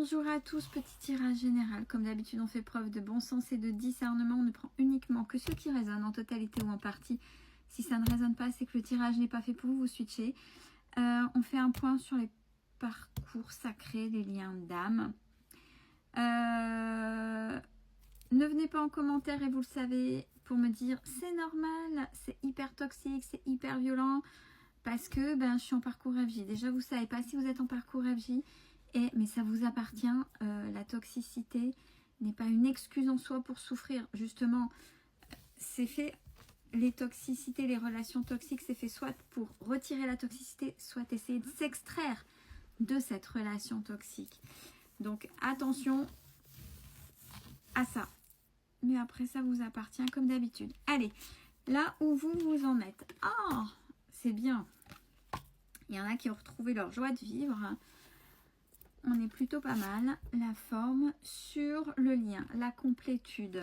Bonjour à tous, petit tirage général. Comme d'habitude, on fait preuve de bon sens et de discernement. On ne prend uniquement que ce qui résonne en totalité ou en partie. Si ça ne résonne pas, c'est que le tirage n'est pas fait pour vous, vous switchez. On fait un point sur les parcours sacrés, les liens d'âme. Ne venez pas en commentaire, et vous le savez, pour me dire c'est normal, c'est hyper toxique, c'est hyper violent, parce que je suis en parcours FJ. Déjà, vous ne savez pas si vous êtes en parcours FJ. Mais ça vous appartient, la toxicité n'est pas une excuse en soi pour souffrir. Justement, c'est fait, les toxicités, les relations toxiques, c'est fait soit pour retirer la toxicité, soit essayer de s'extraire de cette relation toxique. Donc attention à ça. Mais après, ça vous appartient comme d'habitude. Allez, là où vous en êtes. Ah, c'est bien. Il y en a qui ont retrouvé leur joie de vivre. On est plutôt pas mal. La forme sur le lien, la complétude.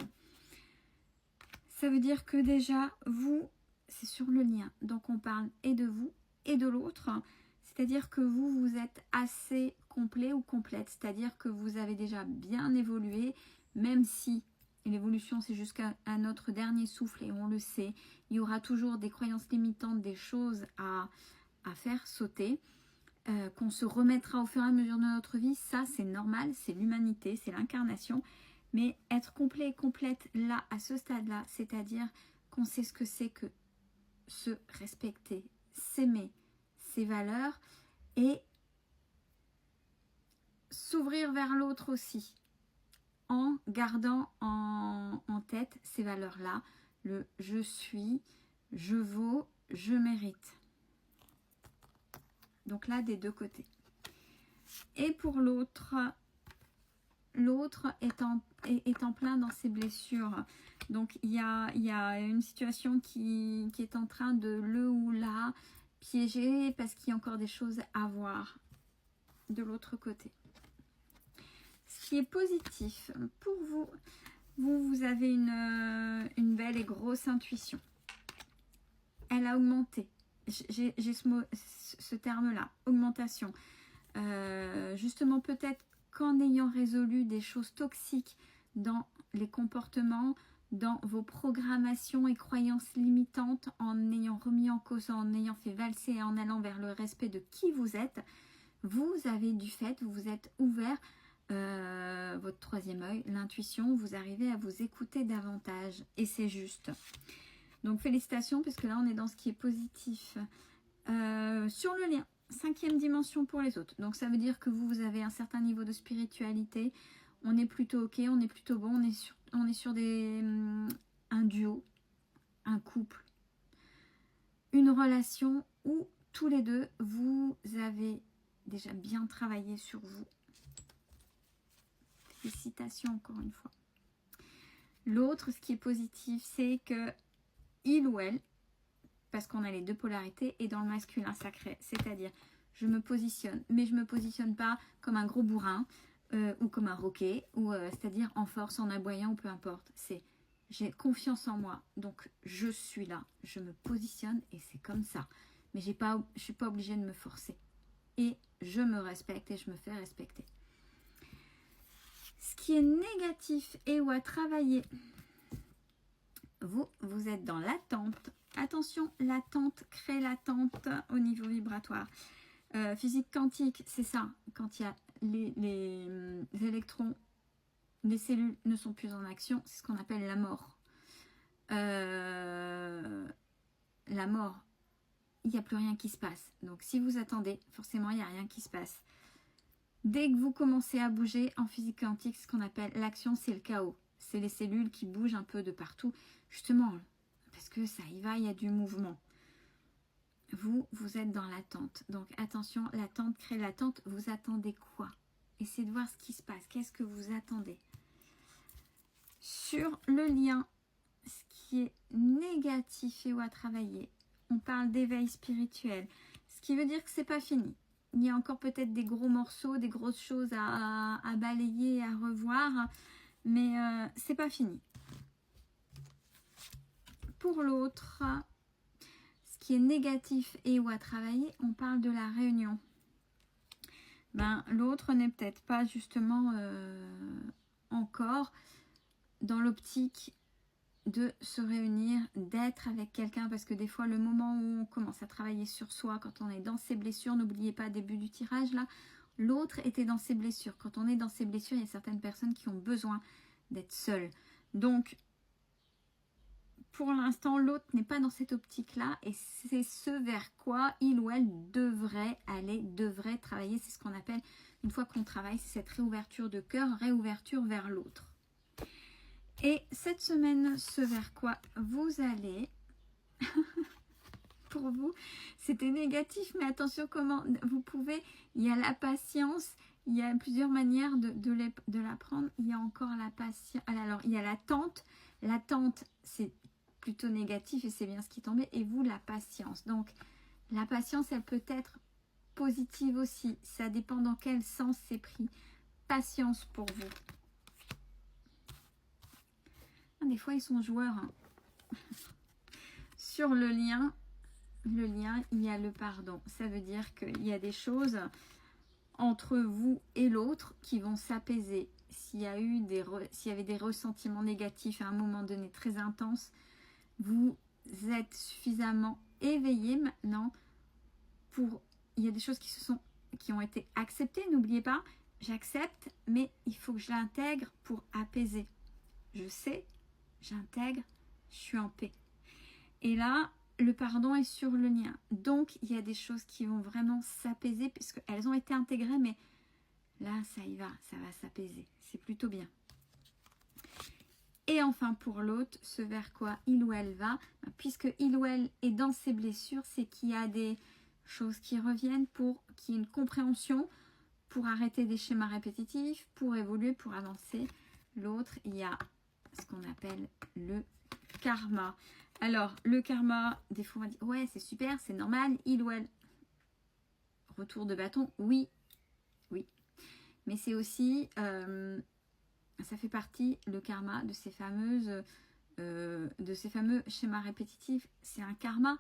Ça veut dire que déjà, vous, c'est sur le lien. Donc, on parle et de vous et de l'autre. C'est-à-dire que vous êtes assez complet ou complète. C'est-à-dire que vous avez déjà bien évolué, même si l'évolution, c'est jusqu'à notre dernier souffle et on le sait. Il y aura toujours des croyances limitantes, des choses à faire sauter. Qu'on se remettra au fur et à mesure de notre vie, ça c'est normal, c'est l'humanité, c'est l'incarnation. Mais être complet et complète là, à ce stade-là, c'est-à-dire qu'on sait ce que c'est que se respecter, s'aimer, ses valeurs et s'ouvrir vers l'autre aussi, en gardant en tête ces valeurs-là, le je suis, je vaux, je mérite. Donc là, des deux côtés. Et pour l'autre est en plein dans ses blessures. Donc il y a une situation qui est en train de le ou la piéger parce qu'il y a encore des choses à voir de l'autre côté. Ce qui est positif pour vous, vous avez une belle et grosse intuition. Elle a augmenté. J'ai ce terme-là, augmentation. Justement, peut-être qu'en ayant résolu des choses toxiques dans les comportements, dans vos programmations et croyances limitantes, en ayant remis en cause, en ayant fait valser et en allant vers le respect de qui vous êtes, vous avez du fait, vous vous êtes ouvert, votre troisième œil, l'intuition, vous arrivez à vous écouter davantage et c'est juste. Donc félicitations, puisque là on est dans ce qui est positif. Sur le lien, 5e dimension pour les autres. Donc ça veut dire que vous avez un certain niveau de spiritualité. On est plutôt ok, on est plutôt bon. On est sur un duo, un couple, une relation où tous les deux, vous avez déjà bien travaillé sur vous. Félicitations encore une fois. L'autre, ce qui est positif, c'est que il ou elle, parce qu'on a les deux polarités, est dans le masculin sacré. C'est-à-dire, je me positionne, mais je ne me positionne pas comme un gros bourrin ou comme un roquet, c'est-à-dire en force, en aboyant ou peu importe. C'est, j'ai confiance en moi, donc je suis là, je me positionne et c'est comme ça. Mais je ne suis pas obligée de me forcer. Et je me respecte et je me fais respecter. Ce qui est négatif et ou à travailler, vous êtes dans l'attente. Attention, l'attente crée l'attente au niveau vibratoire. Physique quantique, c'est ça. Quand il y a les électrons, les cellules ne sont plus en action, c'est ce qu'on appelle la mort. La mort, il n'y a plus rien qui se passe. Donc si vous attendez, forcément il n'y a rien qui se passe. Dès que vous commencez à bouger en physique quantique, ce qu'on appelle l'action, c'est le chaos. C'est les cellules qui bougent un peu de partout. Justement, parce que ça y va, il y a du mouvement. Vous êtes dans l'attente. Donc attention, l'attente crée l'attente. Vous attendez quoi? Essayez de voir ce qui se passe. Qu'est-ce que vous attendez? Sur le lien, ce qui est négatif et ou à travailler, on parle d'éveil spirituel. Ce qui veut dire que c'est pas fini. Il y a encore peut-être des gros morceaux, des grosses choses à balayer, à revoir. Mais c'est pas fini. Pour l'autre, ce qui est négatif et ou à travailler, on parle de la réunion. ben, l'autre n'est peut-être pas justement encore dans l'optique de se réunir, d'être avec quelqu'un, parce que des fois le moment où on commence à travailler sur soi, quand on est dans ses blessures, n'oubliez pas, début du tirage là, l'autre était dans ses blessures. Quand on est dans ses blessures, il y a certaines personnes qui ont besoin d'être seules. Donc pour l'instant, l'autre n'est pas dans cette optique-là, et c'est ce vers quoi il ou elle devrait aller, devrait travailler. C'est ce qu'on appelle, une fois qu'on travaille, c'est cette réouverture de cœur, réouverture vers l'autre. Et cette semaine, ce vers quoi vous allez, pour vous, c'était négatif, mais attention comment vous pouvez, il y a la patience, il y a plusieurs manières de la prendre. Il y a encore la patience, alors il y a l'attente. L'attente, c'est plutôt négatif et c'est bien ce qui est tombé. Et vous, la patience. Donc, la patience, elle peut être positive aussi. Ça dépend dans quel sens c'est pris. Patience pour vous. Des fois, ils sont joueurs. Hein. Sur le lien, il y a le pardon. Ça veut dire qu'il y a des choses entre vous et l'autre qui vont s'apaiser. S'il y avait des ressentiments négatifs à un moment donné très intense, vous êtes suffisamment éveillé maintenant pour... Il y a des choses qui ont été acceptées. N'oubliez pas, j'accepte, mais il faut que je l'intègre pour apaiser. Je sais, j'intègre, je suis en paix. Et là, le pardon est sur le lien. Donc, il y a des choses qui vont vraiment s'apaiser puisqu'elles ont été intégrées, mais là, ça y va, ça va s'apaiser. C'est plutôt bien. Et enfin, pour l'autre, ce vers quoi il ou elle va, puisque il ou elle est dans ses blessures, c'est qu'il y a des choses qui reviennent pour qu'il y ait une compréhension, pour arrêter des schémas répétitifs, pour évoluer, pour avancer. L'autre, il y a ce qu'on appelle le karma. Alors, le karma, des fois on va dire, ouais, c'est super, c'est normal, il ou elle. Retour de bâton, oui, oui. Mais c'est aussi, ça fait partie, le karma, de ces fameux schémas répétitifs. C'est un karma.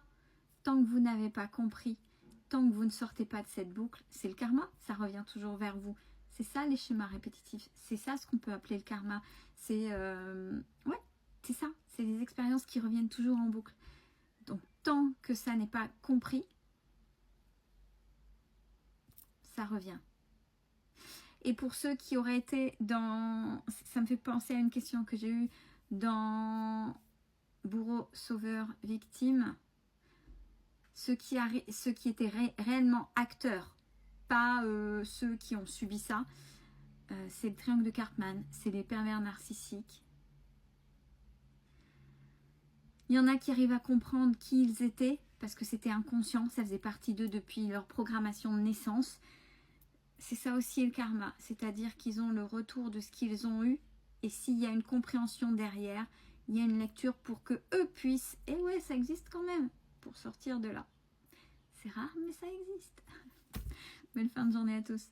Tant que vous n'avez pas compris, tant que vous ne sortez pas de cette boucle, c'est le karma, ça revient toujours vers vous. C'est ça les schémas répétitifs, c'est ça ce qu'on peut appeler le karma. C'est, ouais, c'est ça, c'est des expériences qui reviennent toujours en boucle. Donc tant que ça n'est pas compris, ça revient. Et pour ceux qui auraient été dans... Ça me fait penser à une question que j'ai eue dans Bourreau, Sauveur, Victime. Ceux qui étaient réellement acteurs, pas ceux qui ont subi ça. C'est le triangle de Cartman, c'est les pervers narcissiques. Il y en a qui arrivent à comprendre qui ils étaient, parce que c'était inconscient, ça faisait partie d'eux depuis leur programmation de naissance. C'est ça aussi le karma, c'est-à-dire qu'ils ont le retour de ce qu'ils ont eu, et s'il y a une compréhension derrière, il y a une lecture pour que eux puissent, et ouais, ça existe quand même, pour sortir de là. C'est rare, mais ça existe. Belle fin de journée à tous.